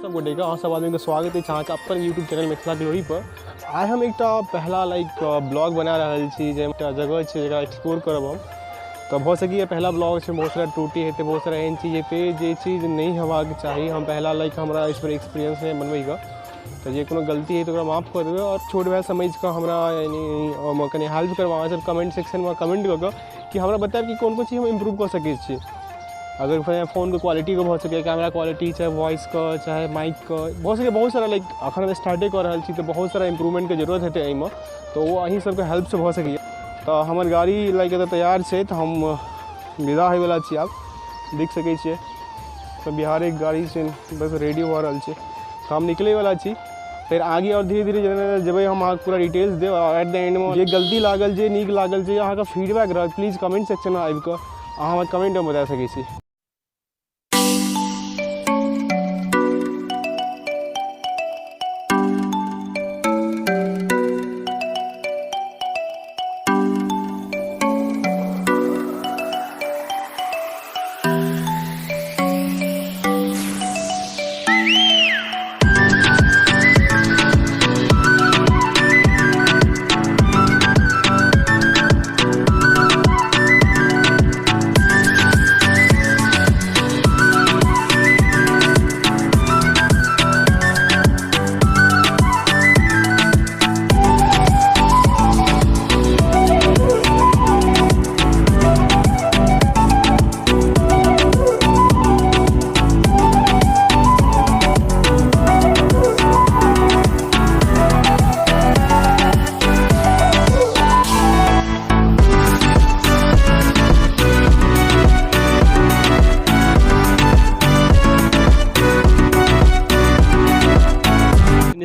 सब गोटे के सब आदमी के स्वागत है अहाँ अपन यूट्यूब चैनल मिथिला ग्लोरी पर। आइ हम एक पहला ब्लॉग बना रहा छी जे जगह है जरा एक्सप्लोर करब हम। तो भऽ सकी पहला ब्लॉग है, बहुत सारा त्रुटि हेतु, बहुत सारा एहन चीज हेतु जे चीज़ नहीं हेबाक चाही। हम पहला हमरा इस पर एक्सपीरियंस है बनबे का, तो जे कोनो गलती है तो माफ़ कर देवे और छोट भाई समझ कर हमरा यानी कनी हेल्प करवा सब कमेंट सेक्शन में कमेंट कर कि हमरा बताएब कि कौन चीज़ हम इम्प्रूव कर सके छी। अगर फ़ोन के क्वालिटी को बहुत सके, कैमरा क्वालिटी चाहे वॉइस का चाहे माइक का बहुत सारा अखन हम स्टार्टे कर रहा छी, तो बहुत सारा इम्प्रूवमेंट के जरूरत हेतु एहिमे, तो वो अहीं सबके हेल्प से भऽ सके। तो हमर गाड़ी एतऽ तैयार है, तो हम विदा होयवला छी। आब देख सकै छियै तो बिहार गाड़ी से बस रेडी हो रहा है, तो हम निकले वाला छी। फिर आगे और धीरे धीरे जब हम अहाँ पूरा डिटेल्स देव एट द एंड में जे गलती लागल जे नीक लागल जे अहाँ फीडबैक रह प्लीज कमेंट सेक्शन में आबि कऽ अहाँ कमेंट में बता सकै छी।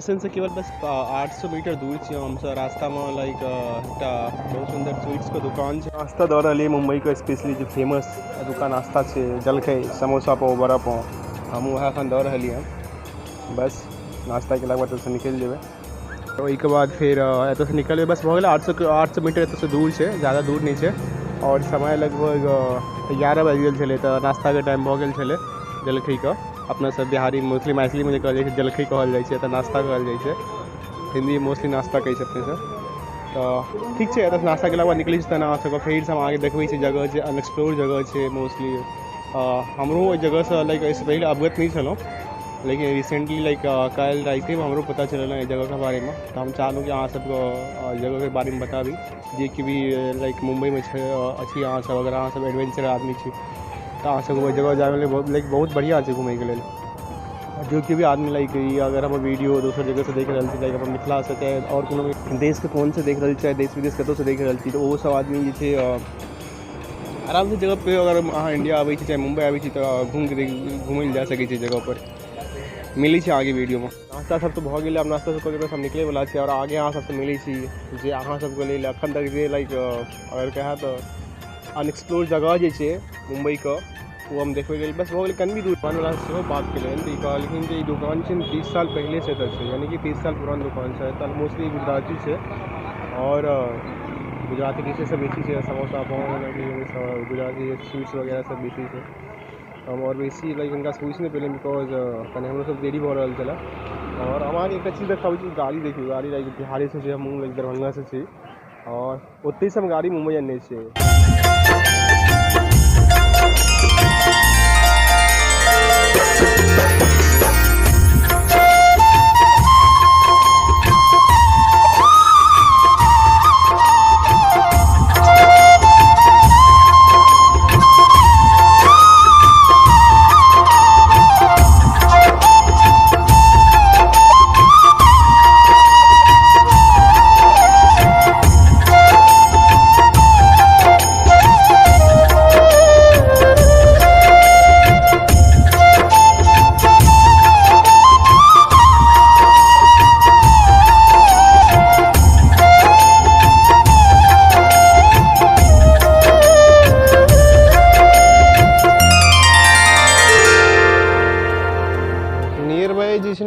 स्टेशन से केवल बस 800 मीटर दूर छी हम सब। रास्ता में बहुत सुंदर स्वीट्स का दुकान है। नाश्ता दऽ रही मुंबई का स्पेशली जो फेमस दुकान नाश्ता है जलखै समोसा पाव बड़ा पाव, हम वह एखन दऽ रही हैं। बस नाश्ता के बाद से निकल जेबे, तो ओहिके बाद फिर एतऽ से निकलबे। बस भऽ गेलै 800 मीटर एतऽ से दूर है, ज़्यादा दूर नहीं है। और समय लगभग 11 बज गेल छलै, तो नाश्ता के टाइम भऽ गेल छलै जलखै का। अपना सब बिहारी मैथिली में जे कहल जाए जलखै कहल जाए, तो नाश्ता कहल जाए, हिंदी मोस्टली नाश्ता कही अपने सब। तो ठीक है, एतऽ नाश्ता के बाद निकली तऽ अहाँ सबके फिर से हम आगे देखबै छै जगह छै, अनएक्सप्लोर जगह है मोस्टली। हमरो ओहि जगह से इससे पहले अवगत नहीं छलहुँ, लेकिन रिसेंटली कल राति में हमरो पता चलल है जगह के बारे में। तो हम चाहलहुँ कि अहाँ सबके जगह के बारे में बताबी जे कि भी मुंबई में अच्छी। अहाँ सब अगर अहाँ सब एडवेंचर आदमी छी तो अहाँ सब जगह जाए बहुत बढ़िया है घूमे के लिए। जो कि भी आदमी अगर हम वीडियो दूसर जगह से देख रहे थे, अपन मिथिला से चाहे और कोनो देश के कोन से देख रहे, चाहे देश विदेश कतौ से देख रहे थी, तो वो सब आदमी जे आराम से जगह पे अगर अहाँ इंडिया आबै छी चाहे मुंबई आबै छी तो घूमय जा सकै छी जगह पर मिली छै आगे वीडियो में। नाश्ता सब तो भऽ गेलै, अब नाश्ता सब हम निकले वाला छै और आगे अहाँ सबसे मिलै छी जे अहाँ सबके लेल अखन तक जे अगर कहे तो अनएक्सप्लोर जगह जे छै मुंबई का वो हम देखबे गेल। बस भऽ गेलै कनि दूर दुकान वाला सेहो बात केलनि, तो कहलखिन जे दुकान छै 30 साल पहले से एतऽ छै, यानी कि 30 साल पुरान दुकान छै। एतऽ मोस्टली गुजराती छै और गुजराती डिशेज सब बेसी छै, समोसा पाव गुजराती स्वीट्स वगैरह सब बेसी छै। हम और बेसी उनका स्वीट्स नहीं पहले बिकॉज कहीं हम सब देरी भऽ रहल छलै। और हमारे एक चीज़ देखाबै छी, गाड़ी देखियो, गाड़ी बिहारे से हम दरभंगा से छी और ओतहि से हम गाड़ी मुंबई आने छियै।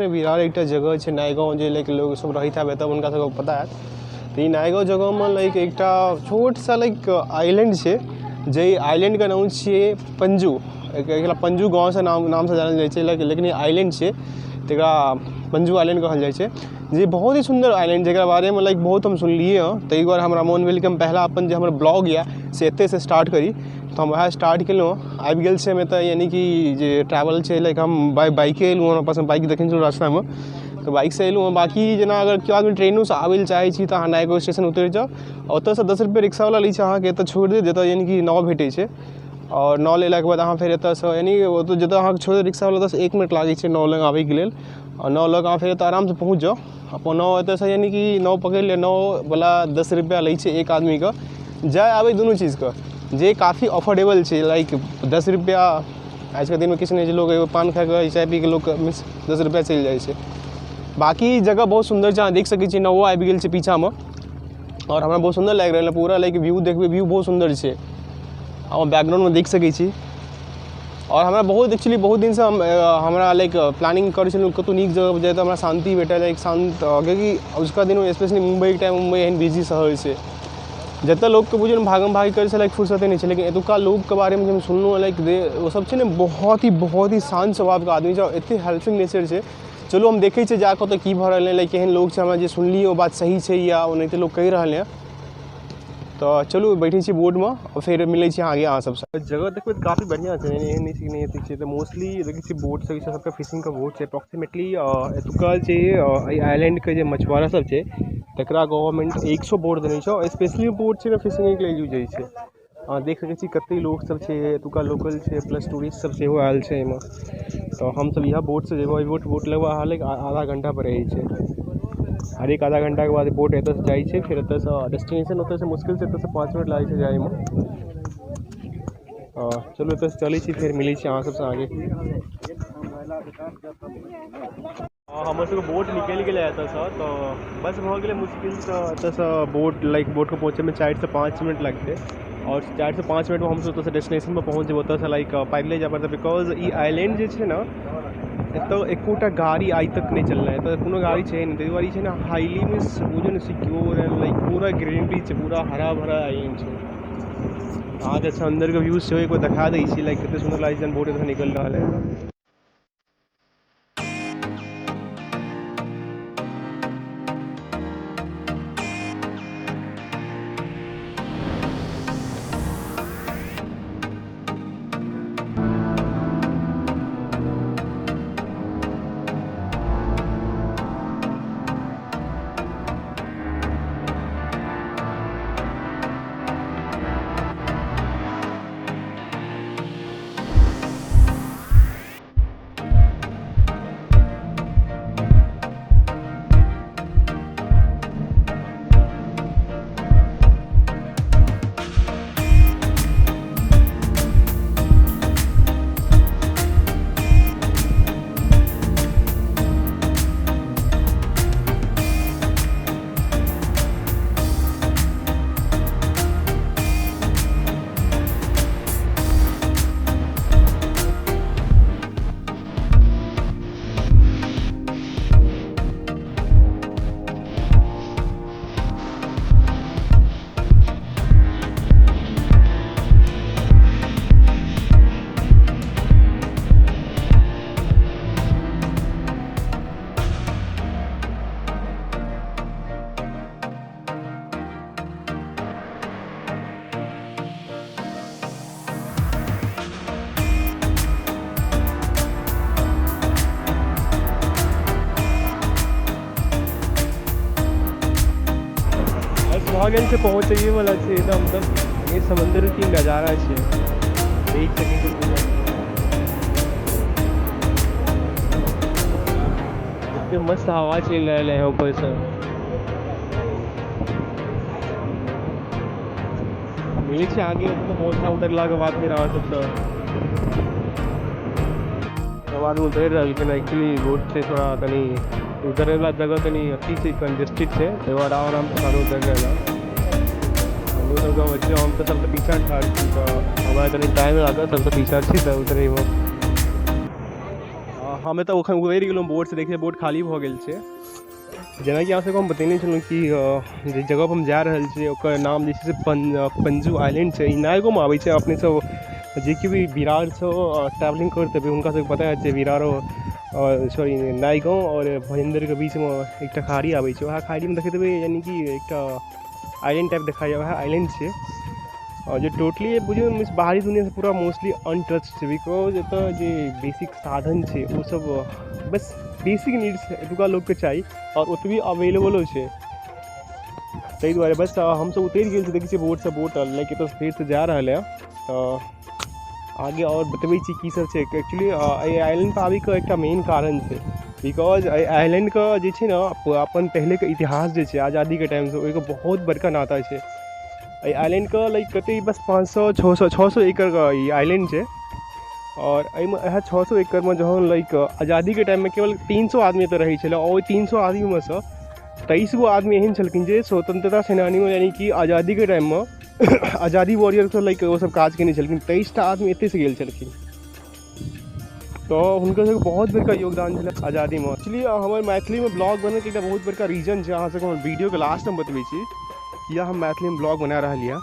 बिहार एक जगह है नायगाँव जे लोग सब रही था तब उनका सबको पता है। तो ये नायगाँव जगह में एक छोट सा आइलैंड है, जे आइलैंड का नाम छे पंजू। पंजू गाँव से नाम से जानल जाए, लेकिन ये आइलैंड है तकरा पंजू आइलैंड कहल जाइ छै, जे बहुत ही सुंदर आइलैंड जकरा बारेमे लाइक बहुत हम सुनलिए हँ। ताहि दुआरे हमरा मोन भेल कि हम पहला अपन जे हमर ब्लॉग यऽ से एतयसँ स्टार्ट करी, तो हम वएह स्टार्ट केलहुँ। आबि गेल छै एतऽ, यानी कि जे ट्रैवल छै लाइक हम बाइके एलहुँ, हमरा पास बाइक देखने छलहुँ रास्तामे, तो बाइकसँ एलहुँ हँ। बाकी जेना अगर केओ आदमी ट्रेनोसँ आबै लए चाहै छी तऽ अहाँ नायको स्टेशन उतरि जाउ, ओतऽसँ 10 रुपैआ रिक्शावला लै छै अहाँके एतऽ छोड़ि देत, जतऽ यानी कि नाव भेटै छै। और नाव लेलाके बाद अहाँ फेर एतऽसँ यानी ओतऽ जतऽ अहाँके छोड़ि रिक्शावला 1 मिनट लागै छै नाव लग आबैके लेल, और नाव लग अहाँ फेर एतऽ आरामसँ पहुँच जाउ। अपन नाव एतऽसँ यानी कि नाव पकड़ि लिअ, नाववला 10 रुपैआ लै छै एक आदमीके, जाय आबै दुनू चीजके, जे काफ़ी अफोर्डेबल छै। लाइक 10 रुपैआ आजके दिनमे किछु नहि छै, लोग एगो पान खा कऽ चाय पी कऽ लोग 10 रुपैआ चलि जाइ छै। बाकी जगह बहुत सुंदर छै, अहाँ देख सकै छी नावो आबि गेल छै पीछामे, और हमरा बहुत सुंदर लागि रहल है पूरा। लाइक व्यू देखबै, व्यू बहुत सुंदर छै, अहाँ बैकग्राउंडमे देख सकै छी। और हमरा बहुत एक्चुअली बहुत दिनसँ हमरा लाइक प्लानिंग करै छलहुँ कतहु नीक जगह जाए तऽ हमरा शांति भेटै, लाइक शांत, क्योंकि उसका दिनमे स्पेशली मुंबईके टाइम, मुंबई एहन बिजी शहर छै जतऽ लोकके बुझियौ भागम भागी करै छै, लाइक फुर्सते नहि छै। लेकिन एतुका लोकके बारेमे जे हम सुनलहुँ, लाइक ओ सब छै ने बहुत ही शांत स्वभावके आदमी छै, एतेक हेल्पिंग नेचर छै। चलो हम देखै छियै जाकऽ ओतऽ की भऽ रहल है, लाइक केहन लोक छै, हमरा जे सुनलिए ओ बात सही छै या ओनाहिते लोक कहि रहल है। तो चलू बैठे छी बोर्ड में और फिर मिले छी आगे अहाँ सबसे। जगह देखबै तऽ काफ़ी बढ़िया छै, एहन नहि छै कि नहि एतै छै। तऽ मोस्टली देखै छी बोट सब सबके फिशिंग का बोट छै। अप्रॉक्सीमेटली एतुका जे आइलैंड के जे मछुआरा सब छै तकरा गवर्नमेंट 100 बोट देने छै, और स्पेशली बोट छै ना फिशिंग के लेल यूज होइ छै। अहाँ देख सकै छी कते लोग सब छै, एतुका लोकल छै, प्लस टूरिस्ट सब सेहो आयल छै एहिमे। तो हमसब इएह बोट से जेबै, बोट लगभग अहाँ लग आधा घंटा पर रहै छै। हर एक आधा घंटा के बाद बोट एतऽसँ जाइ छै, फिर एतऽसँ डेस्टिनेशन ओतऽसँ मुश्किलसँ एतऽसँ 5 मिनट लागै छै जाइमे। चलू एतऽसँ चलै छी, फिर मिलै छी अहाँ सबसँ आगे। हमर सबके बोट निकलि गेलै एतऽसँ, तो बस भऽ गेलै मुश्किलसँ एतऽसँ बोट बोटके पहुँचैमे 4 से 5 मिनट लगतै, और 4 से 5 मिनटमे हमसब ओतऽसँ डेस्टिनेशनपर पहुँच जेबै। ओतऽसँ लाइक पैदले जाय पड़तै, बिकॉज ई आइलैंड जे छै ने एतऽ एकोटा गाड़ी आइ तक नहीं चललै, एतऽ कोनो गाड़ी छै नहीं। ताहि दुआरे छै ने हाईली मीन्स बुझियौ ने सिक्योर एंड लाइक पूरा ग्रीनरी छै, पूरा हरा भरा आइलैंड छै। अहाँके अच्छा अंदरके व्यूज सेहो एक बार देखा दै छी, लाइक कते सुंदर लागै छै बोट एतऽ निकलि रहल है। भऽ गेल छै, पहुँचैए वाला छै एकदम। मतलब ये समंदर की नज़ारा छै, देख सकै छी कितने मस्त हवा चल रहा है ऊपर से। मिले छै आगे तो पहुँचना, उतरला के बाद फिर आवाज सब बाद उतर रहा, लेकिन एक्चुअली रोड से थोड़ा कहीं उतरे वाला जगह कहीं अति से कंजेस्टेड है, तो आराम से सारे उतर जाएगा। बच्चे हम तो सब पीछा ठाड़ छी, तो हमारा कहीं टाइम लगा, सब तो पीछा छी तो उतरे वो हमें तो ओखन उतरि गेलहुँ बोट से। देखिए बोट खाली भऽ गेल छै। जेना कि अहाँ सबके हम बतेने छलहुँ कि जे जगह पर हम जा रहल छी ओकर नाम जे छै से पंजू आइलैंड छै। ई नायकोमे आबै छै। अपने सब जे कि भी विरारसँ ट्रैवलिंग करैत हेबै हुनका सबके पता छै विरारो और सॉरी नायगांव और भजेंद्र के बीच में एक खाड़ी आबै छै। वहाँ खाड़ी में देखते हुए यानी कि एक आइलैंड टाइप देखा जाए, वहाँ आइलैंड है। और जो टोटली बुझियो मीन्स बाहरी दुनिया से पूरा मोस्टली अनटच है, बिकॉज एतऽ जे बेसिक साधन है वो सब बस बेसिक नीड्स एतुका लोग के चाहिए और ओतबी अवेलेबलो है। ताहि दुआरे बस हमसब उतरि गेल छी, देखै छियै बोट से बोट लाइक एतऽ फेर से जा रहल है। तऽ आगे और बतबै छी की सब छै। एक्चुअली आइलैंड पर आबैके एकटा मेन कारण छै, बिकॉज आइलैंड का जे छै ने अपन पहले के इतिहास जे छै आज़ादी के टाइम से ओहिके बहुत बड़का नाता छै। आइलैंड का लाइक कते बस 500-600 एकड़ का ई आइलैंड छै। और एहिमे इएह 600 एकड़ में जहन लाइक आज़ादी के टाइम में केवल 300 आदमी एतऽ रहै छलै। और 300 आदमी में से 23 गो आदमी एहन छलखिन जे स्वतंत्रता सेनानी में यानी कि आज़ादी के टाइम में आज़ादी वॉरियर सब लाइक वो सब काज केने छलखिन। 23टा आदमी एते से गेल छलखिन, तो हुनकर सबके बहुत बड़का योगदान छलै आज़ादी में। एक्चुअली हमर मैथिली में ब्लॉग बनने के एकटा बहुत बड़का रीजन छै। अहाँ सबके हम वीडियो के लास्ट में बतबै छी कि हम मैथिली में ब्लॉग बना रहल यऽ।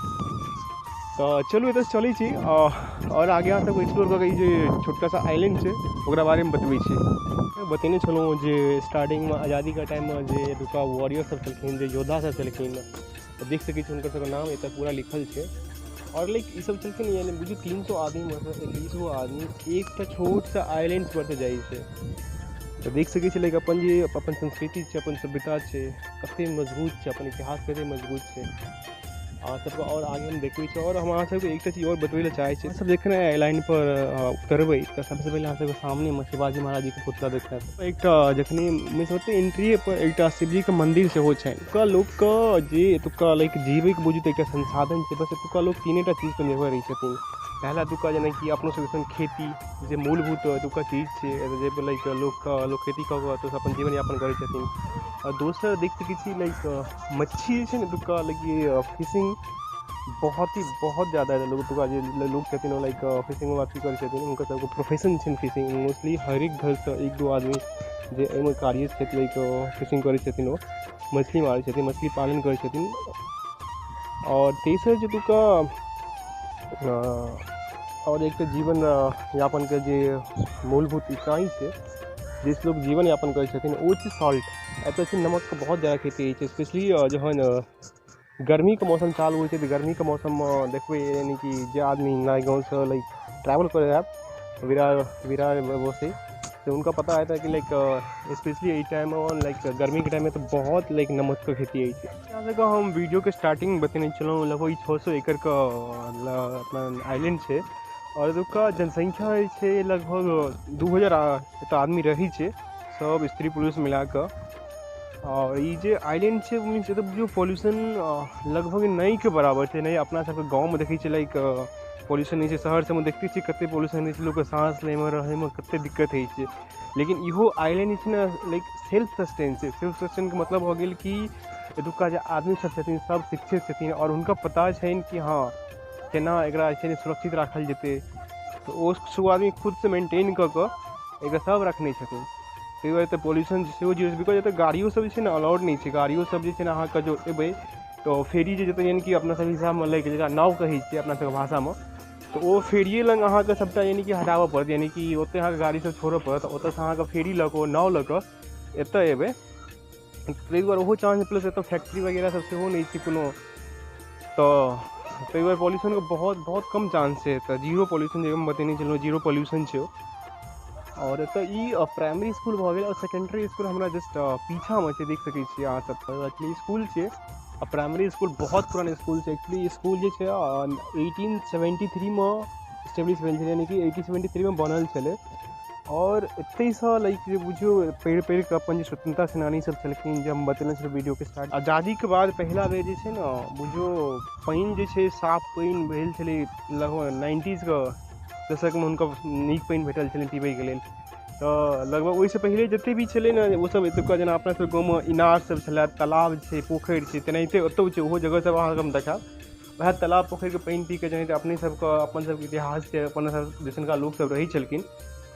तो चलू एतऽ चलै छी और आगे अहाँ सबके एक्सप्लोर करके ई जे छोटका सा आइलैंड छै ओकरा बारे में बतबै छी। बतेने छलहुँ जे स्टार्टिंग में आज़ादी के टाइम में जे एतुका वॉरियर सब छलखिन, जे योद्धा सब छलखिन, देख सकै छी हुनकर सबके नाम एतऽ पूरा लिखल छै। और लाइक ई सब छलखिन यानी बुझियो 300 आदमी में से 21 गो आदमी एकटा छोट सा आइलैंड पर से जाइ छै। तो देख सकै छी लाइक अपन जे अपन संस्कृति छै, अपन सभ्यता छै, कते मजबूत छै, अपन इतिहास कते मजबूत छै। सबके और आगे हम देखबै छी। और हम अहाँ सबके एकटा चीज और बतबै लए चाहै छी। सब जखन आइलैंड पर उतरबै तऽ सबसे पहले अहाँ सबके सामने में शिवाजी महाराज जी के पुतला देखत। एकटा जखनी मीन्स होते एंट्री पर एकटा शिवजी के मंदिर सेहो छै। एतुका लोग के जे एतुका लाइक जीवैके बुझू तऽ एकटा संसाधन छै। बस एतुका लोग 3टा चीज पर निर्भर रहै छथिन। पहला एतुका जेना कि अपनो सबके खेती जे मूलभूत एतुका चीज छै, जे लाइक लोग खेती कऽ कऽ तो अपन जीवन यापन करै छथिन। और दोसर देख सकै छी लाइक मच्छी जे छै ने एतुका लाइक फिशिंग बहुत ज़्यादा लोग एतुका जे लोग छथिन लाइक फिशिंग में अथी करै छथिन। हुनकर सबके प्रोफेशन छै फिशिंग। मोस्टली हर एक घर से 1-2 आदमी जे एहिमे कार्यरत छथिन लाइक फिशिंग करै छथिन, ओ मछली मारै छथिन, मछली पालन करै छथिन। और तेसर जे एतुका और एक जीवन यापन के जे मूलभूत इकाई छै जिस लोग जीवन यापन करै छथिन ओ छै सॉल्ट। एतऽ छै नमक के बहुत ज़्यादा खेती होइ छै, स्पेशली जहन गर्मी के मौसम चालू होइ छै। तऽ गर्मी के मौसम में देखबै यानी कि जे आदमी नायगांव से लाइक ट्रैवल करे आयब विरार बसे तो उनका पता है कि लाइक स्पेशली यही टाइम में लाइक गर्मी के टाइम में तो बहुत लाइक नमक का खेती है। यहाँ से हम वीडियो के स्टार्टिंग में बतने चलो लगभग 600 एकड़ का अपना आइलैंड है। और एतुका जनसंख्या है लगभग 2000 आदमी रही है, सब स्त्री पुरुष मिला कर। और ये जो आइलैंड है मीन्स जो पॉल्यूशन लगभग नहीं के बराबर है। नहीं अपना सबके गाँव में देखै छै लाइक पॉल्यूशन नहीं है, शहर सब में देखते छी कते पॉल्यूशन नहीं है, लोग सांस ले में रहे में कते दिक्कत है। लेकिन इहो आइलैंड है ना लाइक सेल्फ सस्टेन है। सेल्फ सस्टेन के मतलब हो गया कि एतुका जो आदमी सब छथिन सब शिक्षित छथिन और उनका पता है कि हाँ केना एकरा सुरक्षित राखल जेतै। तो वो आदमी खुद से मेंटेन कऽ कऽ एकरा सब रखने छथिन। ताहि दुआरे तऽ पॉल्यूशन सेहो जे बिकॉज एतऽ गाड़ियो सब जे छै ने अलाउड नहीं है। गाड़ियो सब जे छै ने अहाँके जो एबै तो फेरी जे जेतै यानी कि अपना सब हिसाबमे लैके जकरा नाव कहै छियै अपना सबके भाषामे, तो वो फेरिए लग अहाँके सबटा यानी कि हटाबऽ पड़त। यानी कि ओतऽ अहाँके गाड़ी सब छोड़ऽ पड़त, ओतऽसँ अहाँके फेरी लऽ कऽ नाव लऽ कऽ एतऽ एबै। ताहि दुआरे ओहो चांस प्लस एतऽ फैक्ट्री वगैरह सब सेहो नहीं छै कोनो, तो ताहि दुआरे पॉल्यूशन के बहुत कम चांस है। एतऽ जीरो पॉल्यूशन जे हम बतेने छलहुँ जीरो पॉल्यूशन छै। और एतऽ ई प्राइमरी स्कूल भऽ गेल और सेकेंडरी स्कूल हमरा जस्ट पीछामे छै, देख सकै छियै अहाँ सब। एक्चुअली स्कूल छै आ प्राइमरी स्कूल बहुत पुरान स्कूल छै। एक्चुअली स्कूल जे छै 1873 में स्टेब्लिश भेल छलै, यानी कि 1873 में बनल छलै। और एतहिसँ लाइक जे बुझियो पढ़ि कऽ अपन जे स्वतंत्रता सेनानी सब छलखिन जे हम बतेने छलहुँ वीडियो के स्टार्ट, आज़ादीके बाद पहिला बेर जे छै ने बुझियो पानि जे छै साफ पानि भेल छलै लगभग 90s के दशक में हुनका नीक पानि भेटल छलै पीबैके लेल। तो लगभग ओहिसँ पहिले जते भी छलै ने वो सब एतुका जेना अपना सब गाँवमे इनार सब छलै, तालाब छै, पोखरि छै, तेनाहिते ओतौ छै। ओहो जगह सब अहाँके हम देखायब, वएह तालाब पोखरिके पानि पी कऽ जेनाहिते अपन सबके इतिहास छै, अपन सब जैसनका लोक सब रहै छलखिन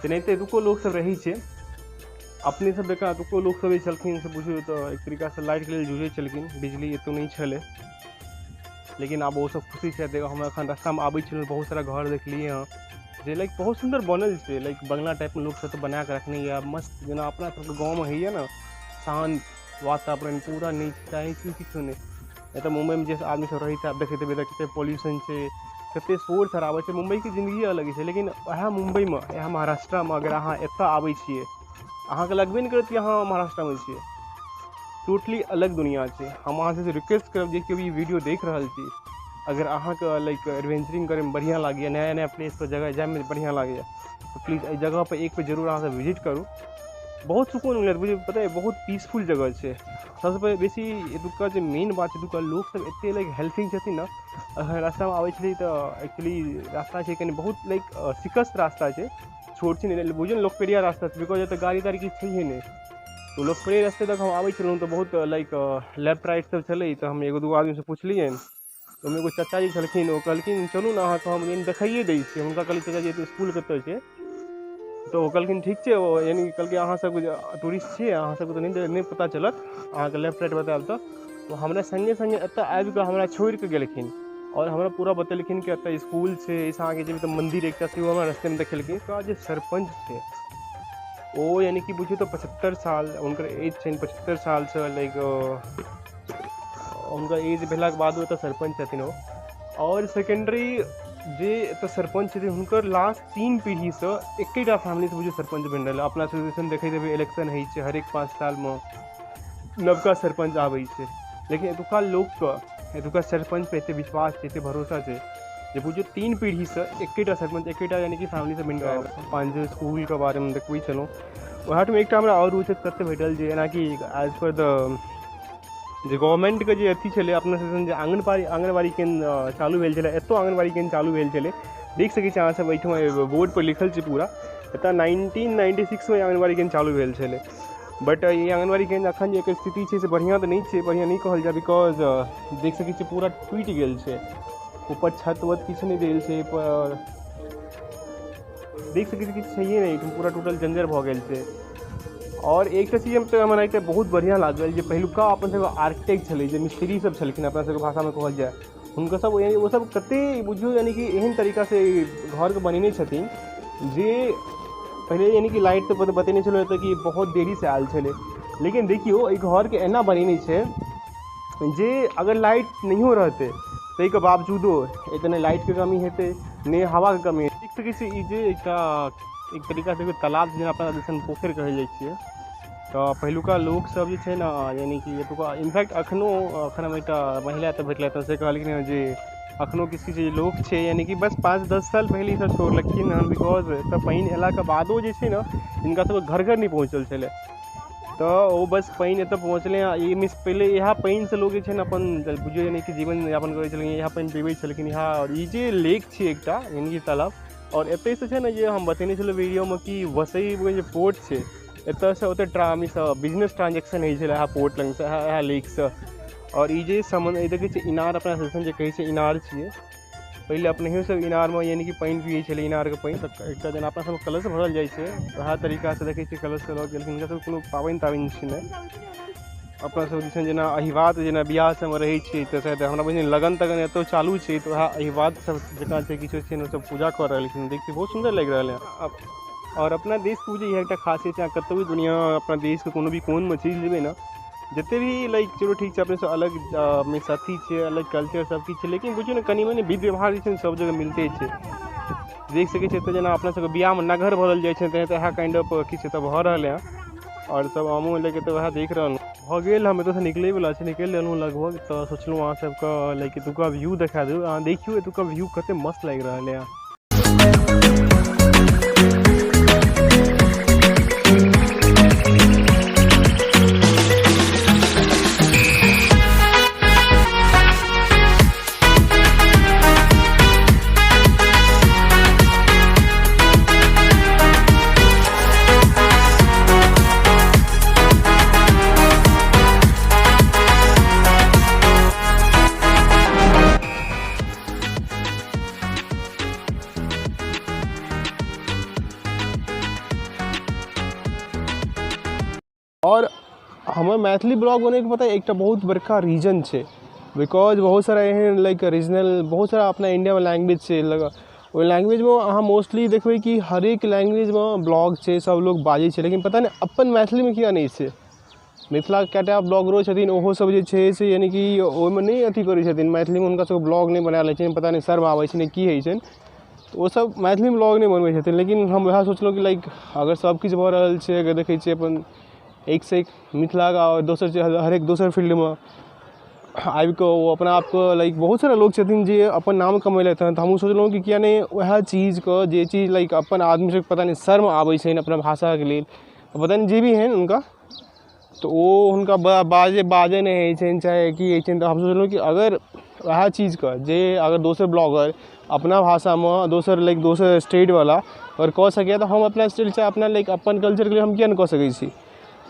तेनाहिते एतुको लोक सब रहै छै। अपने सब जकाँ एतुको लोक सब छलखिन से बुझियो तऽ एक तरीकासँ लाइटके लेल जूझै छलखिन, बिजली एतौ नहीं छलै। लेकिन आब वो सब खुशी छै। देखो हम एखन रास्तामे आबै छलहुँ बहुत सारा घर देखलियै हँ, जे लाइक बहुत सुंदर बनल छै, लाइक बंगला टाइप में लोग सब तो बना के रखने या मस्त जेना अपना सबके गाँव में है ना शांत वातावरण पूरा नहीं चाहे किछु नहीं। तो मुंबई में जैसे आदमी सब रही है आप देखते कते पॉल्यूशन है, कते शोर शराबा है। मुंबई की जिंदगी अलग है, लेकिन यहाँ मुंबई में यहाँ महाराष्ट्र में अगर अहाँ एत आबै छियै अहाँके लगबे नहीं करत यहाँ महाराष्ट्र में छियै। टोटली अलग दुनिया है। हम अहाँ से रिक्वेस्ट करब जे भी वीडियो देख रहा छी, अगर अहाँ के लाइक एडवेंचरिंग करे में बढ़िया लगे, नया नया प्लेस पर जगह जाए में बढ़िया लगे, तो प्लीज़ इस जगह पर एक पे जरूर अहाँ से विजिट करूँ। बहुत सुकून मिलत, मुझे पता है बहुत पीसफुल जगह है। सबसे बेसी एतुका जो मेन बात है, एतुका लोग सब एते लाइक हेल्पिंग छथिन ना। रास्ता में आबै छली तो एक्चुअली रास्ता है कहीं बहुत लाइक सिकस्त रास्ता है, छोट नहीं बुझे लोकप्रिय रास्ता है, बिकॉज एत गाड़ी ताड़ी किछु है नहीं। तो लोकप्रिय रास्ते तक हम आबै छलहुँ तो बहुत लाइक लेफ्ट राइट सब चले। तो हम एगो दूगो आदमी से पुछलिए, तो एगो चाचा जी छलखिन, वो कहलखिन चलू ना अहाँ हम देखाइए दै छियै। हुनका कहलिए चाचा जी स्कूल कतऽ छै, तो वो कहलखिन ठीक है, वो यानी कहलकै अहाँ सब टूरिस्ट छियै, अहाँ सबके तो नहीं पता चलत, अहाँके लेफ्ट राइट बताएब। तो हमरा संगे संगे एतऽ आबि कऽ हमरा छोड़ि कऽ गेलखिन और हमरा पूरा बतेलखिन कि एतऽ स्कूल छै, इस आगे जेबै तऽ मंदिर एकटा छै, हमरा रास्ते में देखेलखिन। का जे सरपंच छै वो यानी कि बुझियो तो 75 साल उनकर एज छै, 75 साल से लाइक उनका एज भेलाक बाद वो सरपंच छथिन वो। और सेकेंडरी जे एतऽ सरपंच छथिन हुनकर लास्ट 3 पीढ़ी से एकेटा फैमिली से बुझियो सरपंच बनि रहल। अपना सिचुएशन देखैत हेबै, इलेक्शन होइ छै हरेक 5 साल में नवका सरपंच आबै छै, लेकिन एतुका लोकके एतुका सरपंच पे एते विश्वास छै, एते भरोसा छै जे बुझियो 3 पीढ़ी से एकेटा सरपंच एकेटा यानी कि फैमिली से बनि रहल। पाँच स्कूल के बारे में देखबै छलहुँ, वहाँ में एक हमरा और रोचक तथ्य भेटल जे एना कि as per the J government के जे अथी छलै अपना सेशन जे आंगनबाड़ी केन्द्र चालू भेल छलै, एतौ आंगनबाड़ी केन्द्र चालू भेल छलै। देख सकै छी अहाँ सब एहिठमा बोर्ड पर लिखल छै पूरा, एतऽ 1996 में आंगनबाड़ी केन्द्र चालू भेल छलै। बट ये आंगनबाड़ी केन्द्र अखन जे स्थिति छै से बढ़िया तो नहीं छै, बढ़िया नहीं कहल जाए, बिकॉज देख सकै छी पूरा टूटि गेल छै, ऊपर छत वत किछु नहीं देल छै, पर देख सकै छी किछु छैहे नहीं, पूरा टोटल जंजर भऽ गेल छै। और एक चीज तो हमरा एक बहुत बढ़िया लागल जे पहिलुका अपन सब आर्किटेक्ट छलै, जे मिस्त्री सब छलखिन अपना सबके भाषा में कहल जाए, हुनका सब यानी वो सब कते बुझियो यानी कि एहन तरीका से घर के बनेने छथिन जे पहले यानी कि लाइट तो बतेने छलो कि बहुत देरी से आयल छलै, लेकिन देखियो ई घर के एना बनेने छै जे अगर लाइट नहीं रहते ताहि के बावजूदो इतने लाइट के कमी हेतै ने हवा के कमी। देख सकै छी ई जे एक तरीका से तालाब जेना अपना दिसन पोखरि कहल जाइ छियै, तो पहिलुका लोग सब जे छै ने यानी कि एतुका इनफैक्ट अखन हम एकटा महिला एतऽ भेटलथि तऽ से कहलखिन जे अखनो किछु किछु लोग छै यानी कि बस 5-10 साल पहले सब छोड़लखिन हन, बिकॉज एतऽ पानि अयलाके बादो जे छै ने हिनका सबके घर घर नहीं पहुँचल छलै। तो वो बस पानि एतऽ पहुँचलै, ई मिस पहले यहाँ पानि से लोग जे छै ने अपन बुझियो यानी कि जीवन यापन करै छलखिन, यहाँ पानि पीबै छलखिन यहाँ। और ई जे लेक छै एकटा यानी कि तालाब, और एतऽ से छै ने जे हम बतेने छलहुँ वीडियो में कि वसई में जे पोर्ट छै एतऽ से ओतऽ बिजनेस ट्रांजेक्शन होइ छलै पोर्ट लग से यहाँ लेक से। और ई जे समुद्र देखै छै इनार अपना सेशन जे कहै छै इनार छियै, पहले अपने सब इनार में यानी कि पानि पियै छलै, इनार के पानि एकटा जेना अपना सब कलश भरल जाइ छै वएह तरीका से देखै छियै कलश से लऽ गेल। हिनका सब कोनो पाबनि ताबनि छै नहि, अपना सब दिसन जेना अहिबात जेना बियाह सबमे रहै छै तऽ शायद हमरा बुझिए लगन तगन एतौ चालू छै, तो वएह अहिबात सब जकाँ छै किछो छै सब पूजा कऽ रहलखिन, देखिए बहुत सुंदर लागि रहल है। और अपना देश के बुझे यह एक खासियत है, कतौ भी दुनिया अपना देश के कोनो भी कोन में चीज लेबै ना, जते भी लाइक चलो ठीक है अपने से अलग में साथी है, अलग कल्चर सब किछु छै, लेकिन बुझियो ना कनि मनि विध व्यवहार जे छै सब जगह मिलते छै। देख सकै छियै तऽ जेना अपना सबके बियाह में नगहर भरल जाइ छै तऽ इएह काइंड ऑफ किछु एतऽ भऽ रहल है। और सब हमहूँ लेके तऽ वएह देख रहल भऽ गेल, हम एतऽ से निकलै वला छै, निकलि रहलहुँ लगभग। तऽ सोचलहुँ अहाँ सबके लाइक एतुका व्यू देखा दू, अहाँ देखियो एतुका व्यू कते मस्त लागि रहल है। और हमें मैथिली ब्लॉग बने के पता है एक बहुत बड़का रीजन है, बिकॉज बहुत सारा एहन लाइक रीजनल बहुत सारा अपना इंडिया में लैंग्वेज से ओहि लैंग्वेज में अहाँ मोस्टली देखबै कि हरेक लैंग्वेज में ब्लॉग छै, सब लोग बाजै छै, लेकिन पता नहीं अपन मैथिली में किया नहीं छै। मिथिला के कएटा ब्लॉगरो छथिन, ओहो सब जे छै से यानी कि ओहिमे नहीं अथी करै छथिन, मैथिली में हुनका सबके ब्लॉग नहीं बनाएल छै, पता नहीं शर्म आबै छै नहीं की होइ छै, तो वो सब मैथिली में ब्लॉग नहीं बनबै छथिन। लेकिन हम वएह सोचलहुँ कि लाइक अगर सब किछु भऽ रहल छै, अगर देखै छियै अपन एक से एक मिथिला का और दोसर हरेक दोसर फील्ड में आबि कऽ वो अपना आपको लाइक बहुत सारा लोग छथिन जे अपन नाम कमेलथि हँ, तऽ हमहूँ सोचलहुँ कि किया नहीं वएह चीजके जे चीज़ लाइक अपन आदमी सबके पता नहीं शर्म आबै छै अपना भाषाके लेल, पता नहीं जे भी हैं उनका, तो वो हुनका बाजे नहीं होइ छनि चाहे की होइ छनि। तऽ हम सोचलहुँ कि अगर वएह चीजके जे अगर दोसर ब्लॉगर अपना भाषा में दोसर लाइक दोसर स्टेट वाला अगर कऽ सकैए, तऽ हम अपना स्टेट चाहे अपना लाइक अपन कल्चरके लिए हम किया नहीं कऽ सकै छी।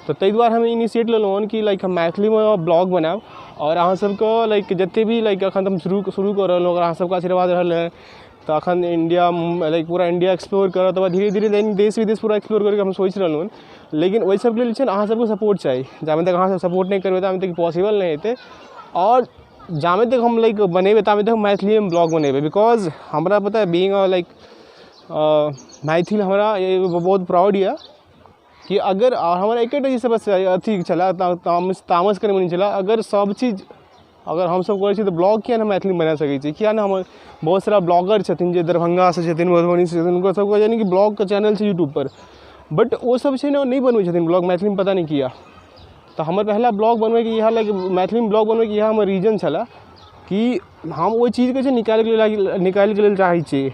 तो ताहि दुआरे हम इनिशिएट लेलहुँ हन कि लाइक हम मैथिली में ब्लॉग बनाएब, और अहाँ सबके लाइक जते भी लाइक अखन हम शुरू कऽ रहलहुँ, अगर अहाँ सबके आशीर्वाद रहल है तऽ अखन इंडिया लाइक पूरा इंडिया एक्सप्लोर करत, तब धीरे धीरे देश विदेश पूरा एक्सप्लोर करके हम सोचि रहलहुँ हन। लेकिन ओहि सबके लेल छै ने अहाँ सबके सपोर्ट चाही, जामे तक अहाँ सब सपोर्ट नहीं करबै तामे तक पॉसिबल नहीं हेतै। और जामे तक हम लाइक बनेबै तामे तक हम मैथिली में ब्लॉग बनेबै, बिकॉज हमरा पता है बीइंग लाइक मैथिल हमरा बहुत प्राउड यऽ कि अगर हमारा एक चीज बस अथी छला तामस करे में नहीं चला, अगर सब चीज़ अगर हम सब करै छी तऽ ब्लॉग किया ना मैथिली में बना सकै छी, किया ना हम बहुत सारा ब्लॉगर छथिन जे दरभंगा से छथिन, मधुबनी से छथिन, उनका सबके यानी कि ब्लॉग का चैनल छै यूट्यूब पर, बट वो सब छै ना नहीं बनबै छथिन ब्लॉग मैथिली में, पता नहीं किया। तो हमर पहला ब्लॉग बनबै के इएह लाइक मैथिली में ब्लॉग बनबै के इएह हमर रीजन छला कि हम ओहि चीजके छै निकालि के लेल चाहै छी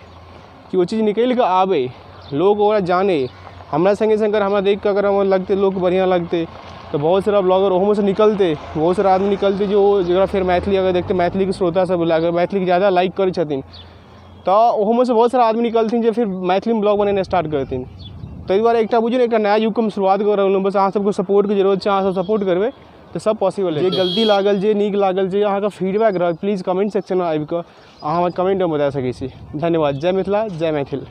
कि वो चीज़ निकलि कऽ आबै, लोग ओकरा जाने। हमरा संगे संग हमरा देख के अगर हमरा लगते लोग बढ़िया लगते तो बहुत सारा ब्लॉगर ओहोमे से निकलते, बहुत सारा आदमी निकलते जो जरा फिर मैथिली अगर देखते मैथिली के श्रोता सब अगर मैथिली के ज़्यादा लाइक करै छथिन तो ओहोमे से बहुत सारा आदमी निकलथिन जे फिर मैथिली में ब्लॉग बनेनाइ स्टार्ट करथिन। ताहि दुआरे एकटा बुझियौ एकटा नया युगके हम शुरुआत कऽ रहलहुँ, बस अहाँ सबके सपोर्टके जरूरत छै, अहाँ सब सपोर्ट करबै तो सब पॉसिबल है। जे गलती लागल जे नीक लागल जे अहाँके फीडबैक रहल प्लीज कमेंट सेक्शन में आबि कऽ अहाँ हमरा कमेंट में बता सकै छी। धन्यवाद। जय मिथिला, जय मैथिल।